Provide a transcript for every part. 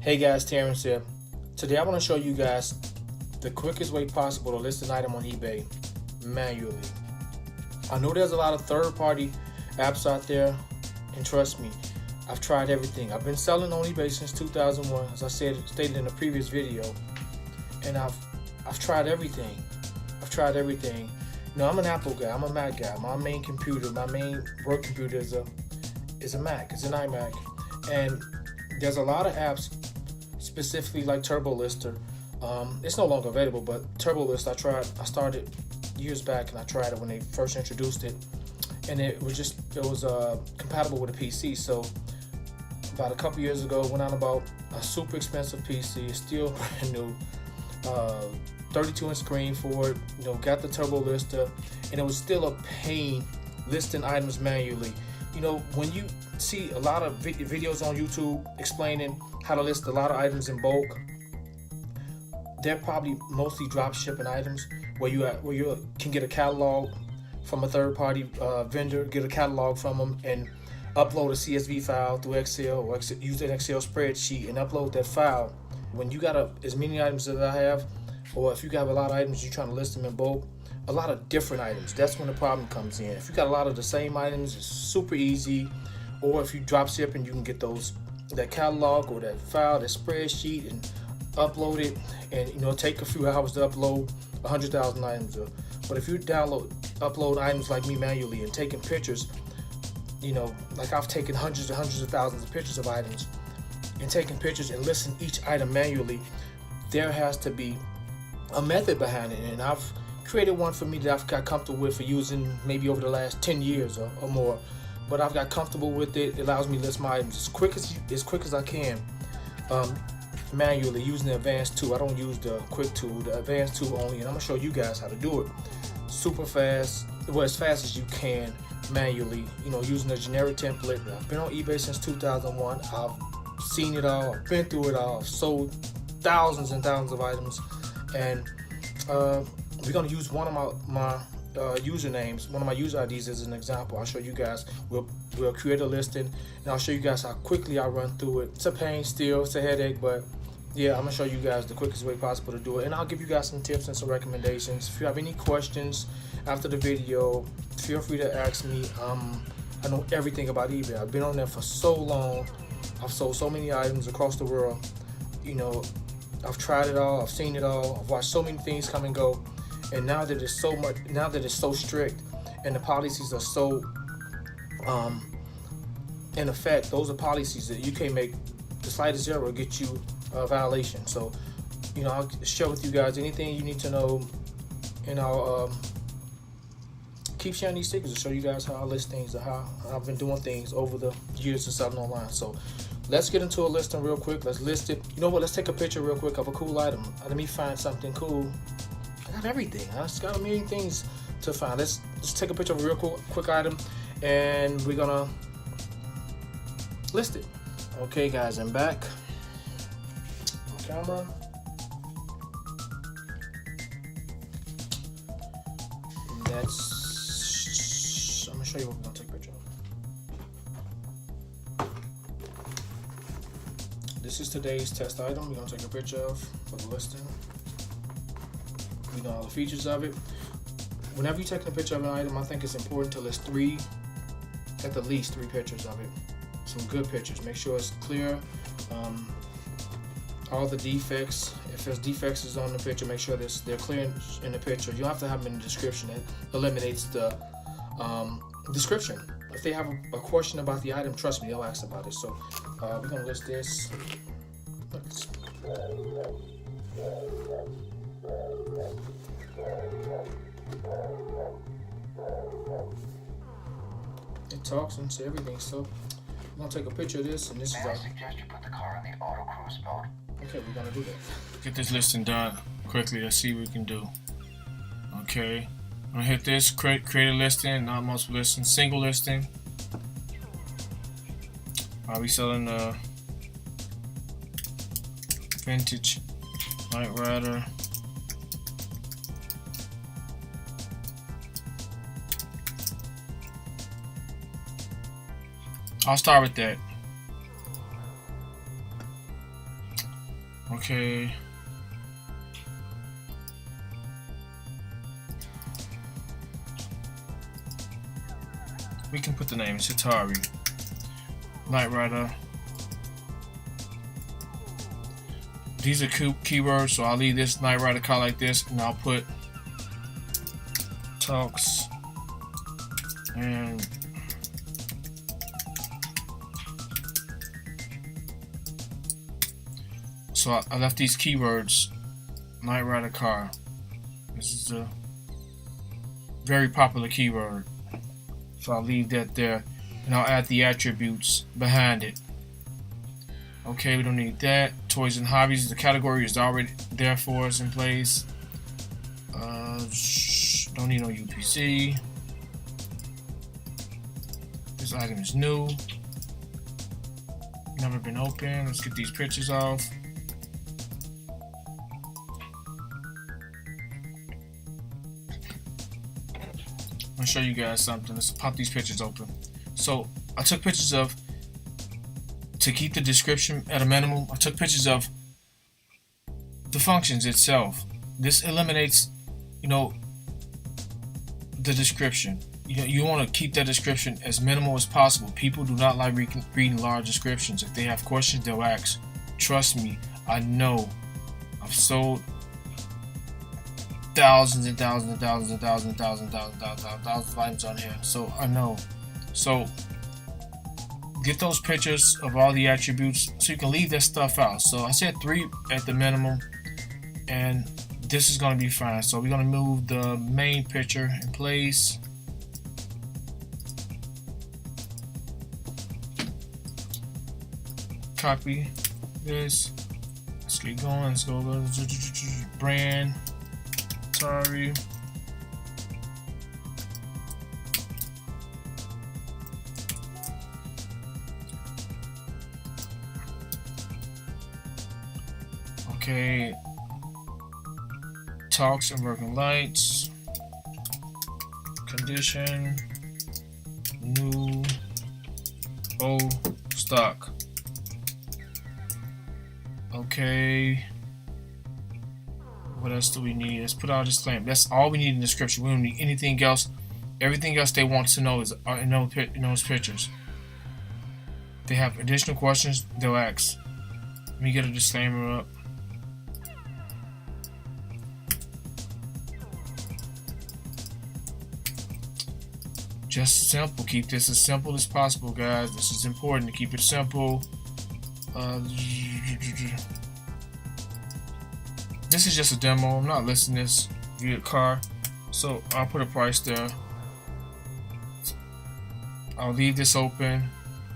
Hey guys, Terrence here. Today I want to show you guys the quickest way possible to list an item on eBay manually. I know there's a lot of third-party apps out there, and trust me, I've tried everything. I've been selling on eBay since 2001, as I stated in a previous video, and I've tried everything. You know, I'm an Apple guy. I'm a Mac guy. My main work computer is a Mac. It's an iMac, and there's a lot of apps, specifically like TurboLister. It's no longer available, but TurboList I started years back, and I tried it when they first introduced it, and it was compatible with a PC. So about a couple years ago, went on about a super expensive PC. It's still brand new, 32-inch screen for it. You know, got the TurboLister, and it was still a pain listing items manually. You know, when you see a lot of videos on YouTube explaining how to list a lot of items in bulk, they're probably mostly drop shipping items where you can get a catalog from a third-party vendor, get a catalog from them, and upload a CSV file through Excel, or use an Excel spreadsheet and upload that file. When you got as many items as I have, or if you got a lot of items, you're trying to list them in bulk, a lot of different items, that's when the problem comes in. If you got a lot of the same items, it's super easy. Or if you drop ship, and you can get that catalog or that file, that spreadsheet, and upload it, and you know, take a few hours to upload 100,000 items. But if you upload items like me manually and taking pictures, you know, like I've taken hundreds and hundreds of thousands of pictures of items, and taking pictures and listing each item manually, there has to be a method behind it, and I've created one for me that I've got comfortable with for using maybe over the last 10 years or more. But I've got comfortable with it. It allows me to list my items as quick as I can, manually, using the advanced tool. I don't use the quick tool, the advanced tool only, and I'm gonna show you guys how to do it super fast, well, as fast as you can manually, you know, using a generic template. I've been on eBay since 2001. I've seen it all, I've been through it all. I've sold thousands and thousands of items, and we're gonna use one of my usernames, one of my user IDs as an example. I'll show you guys. We'll create a listing, and I'll show you guys how quickly I run through it. It's a pain still, it's a headache, but yeah, I'm gonna show you guys the quickest way possible to do it, and I'll give you guys some tips and some recommendations. If you have any questions after the video, feel free to ask me. I know everything about eBay. I've been on there for so long. I've sold so many items across the world. You know, I've tried it all, I've seen it all, I've watched so many things come and go. And now that it's so strict, and the policies are so in effect, those are policies that you can't make the slightest error get you a violation. So, you know, I'll share with you guys anything you need to know, and I'll keep sharing these secrets to show you guys how I list things, or how I've been doing things over the years of selling online. So let's get into a listing real quick. Let's list it. You know what? Let's take a picture real quick of a cool item. Let me find something cool. I got everything. I just got a million things to find. Let's take a picture of a real quick item, and we're gonna list it. Okay, guys, I'm back on camera. I'm gonna show you what we're gonna take a picture of. This is today's test item we're gonna take a picture of for the listing. You know all the features of it. Whenever you take a picture of an item, I think it's important to list at the least three pictures of it. Some good pictures. Make sure it's clear. All the defects, if there's defects on the picture, make sure they're clear in the picture. You don't have to have them in the description. It eliminates the description. If they have a question about the item, trust me, they'll ask about it. So we're gonna list this. It talks and says everything, so I'm gonna take a picture of this, and this is our. Suggest you put the car in the auto cruise mode. Okay, we're gonna do that. Get this listing done quickly. Let's see what we can do. Okay, I'm gonna hit this, create a listing, not multiple listings, single listing. I'll be selling a vintage Night Rider. I'll start with that. Okay. We can put the name Atari. Knight Rider. These are keywords, so I'll leave this Knight Rider car like this, and I'll put talks and so I left these keywords. Knight Rider car. This is a very popular keyword, so I'll leave that there, and I'll add the attributes behind it. Okay, we don't need that. Toys and hobbies, the category is already there for us in place. Don't need no UPC. This item is new. Never been opened. Let's get these pictures off. I'm gonna show you guys something. Let's pop these pictures open. So I took pictures of, to keep the description at a minimum, I took pictures of the functions itself. This eliminates, the description. You want to keep that description as minimal as possible. People do not like reading large descriptions. If they have questions, they'll ask. Trust me, I know. I've sold thousands and thousands and thousands and thousands and thousands and thousands of items on here. So I know. So get those pictures of all the attributes so you can leave that stuff out. So I said 3 at the minimum, and this is going to be fine. So we're going to move the main picture in place. Copy this. Let's get going. Let's go brand Atari. Okay, talks and working lights, condition, new, old stock. Okay, what else do we need? Let's put out a disclaimer. That's all we need in the description. We don't need anything else. Everything else they want to know is in those pictures. If they have additional questions, they'll ask. Let me get a disclaimer up. Just simple. Keep this as simple as possible, guys. This is important to keep it simple. This is just a demo. I'm not listing this via car, so I'll put a price there. I'll leave this open.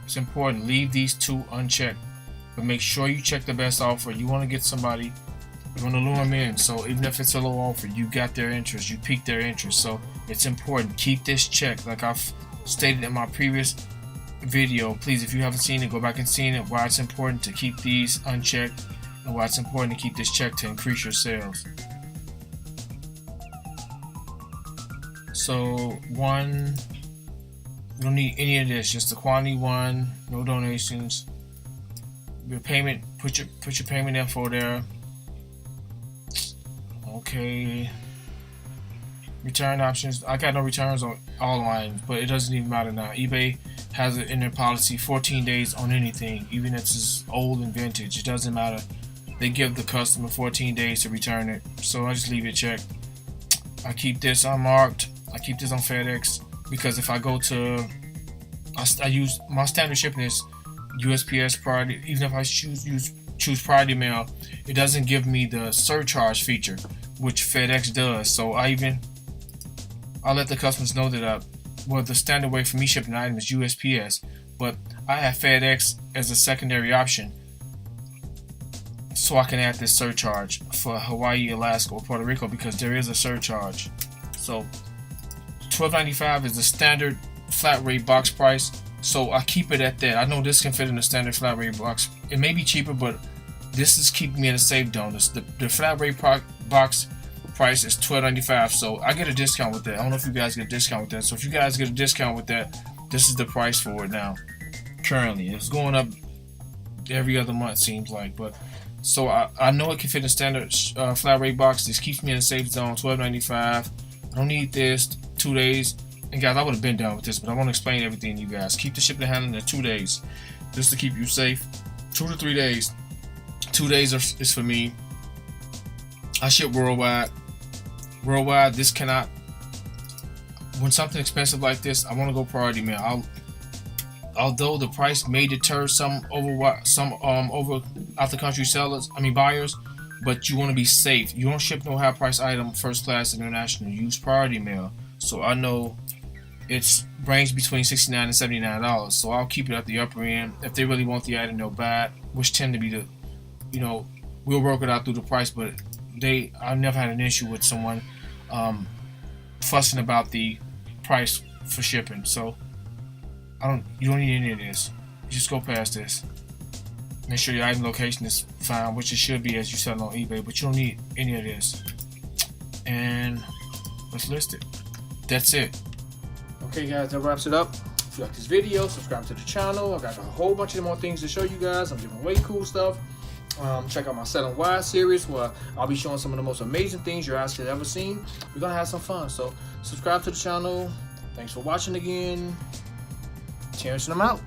It's important. Leave these 2 unchecked, but make sure you check the best offer. You want to get somebody, you want to lure them in. So even if it's a low offer, you got their interest. You piqued their interest. So it's important. Keep this checked. Like I've stated in my previous video, please, if you haven't seen it, go back and see it. Why it's important to keep these unchecked, and why it's important to keep this checked to increase your sales. So 1, you don't need any of this. Just the quantity 1. No donations. Your payment. Put your payment info there. Okay. Return options. I got no returns on all lines, but it doesn't even matter now. eBay has it in their policy 14 days on anything, even if it's old and vintage. It doesn't matter. They give the customer 14 days to return it. So I just leave it checked. I keep this unmarked. I keep this on FedEx because if I go to, I use my standard shipping is USPS priority. Even if I choose priority mail, it doesn't give me the surcharge feature, which FedEx does. So I'll let the customers know that the standard way for me shipping an item is USPS, but I have FedEx as a secondary option, so I can add this surcharge for Hawaii, Alaska, or Puerto Rico because there is a surcharge. So $12.95 is the standard flat rate box price, so I keep it at that. I know this can fit in the standard flat rate box. It may be cheaper, but this is keeping me in a safe zone. The flat rate box price is $12.95, so I get a discount with that. I don't know if you guys get a discount with that. So if you guys get a discount with that, this is the price for it now. Currently, it's going up every other month, seems like, but So I know it can fit in standard flat rate box. This keeps me in a safe zone. $12.95. I don't need this. 2 days. And guys, I would have been done with this, but I want to explain everything to you guys. Keep the shipping and handling in 2 days, just to keep you safe. 2 to 3 days. 2 days is for me. I ship worldwide. Worldwide, this cannot. When something expensive like this, I want to go priority mail. Although the price may deter some over out the country sellers, buyers, but you want to be safe. You don't ship no high price item first class international. Use priority mail. So I know it's range between $69 and $79. So I'll keep it at the upper end. If they really want the item, they'll buy it, which tend to be the, we'll work it out through the price. But I never had an issue with someone fussing about the price for shipping. So you don't need any of this. You just go past this. Make sure your item location is fine, which it should be as you sell it on eBay, but you don't need any of this. And let's list it. That's it. Okay guys, that wraps it up. If you like this video, subscribe to the channel. I got a whole bunch of more things to show you guys. I'm giving away cool stuff. Check out my Selling Wide series, where I'll be showing some of the most amazing things your eyes have ever seen. We're gonna have some fun, so subscribe to the channel. Thanks for watching again. Terrence and I'm out.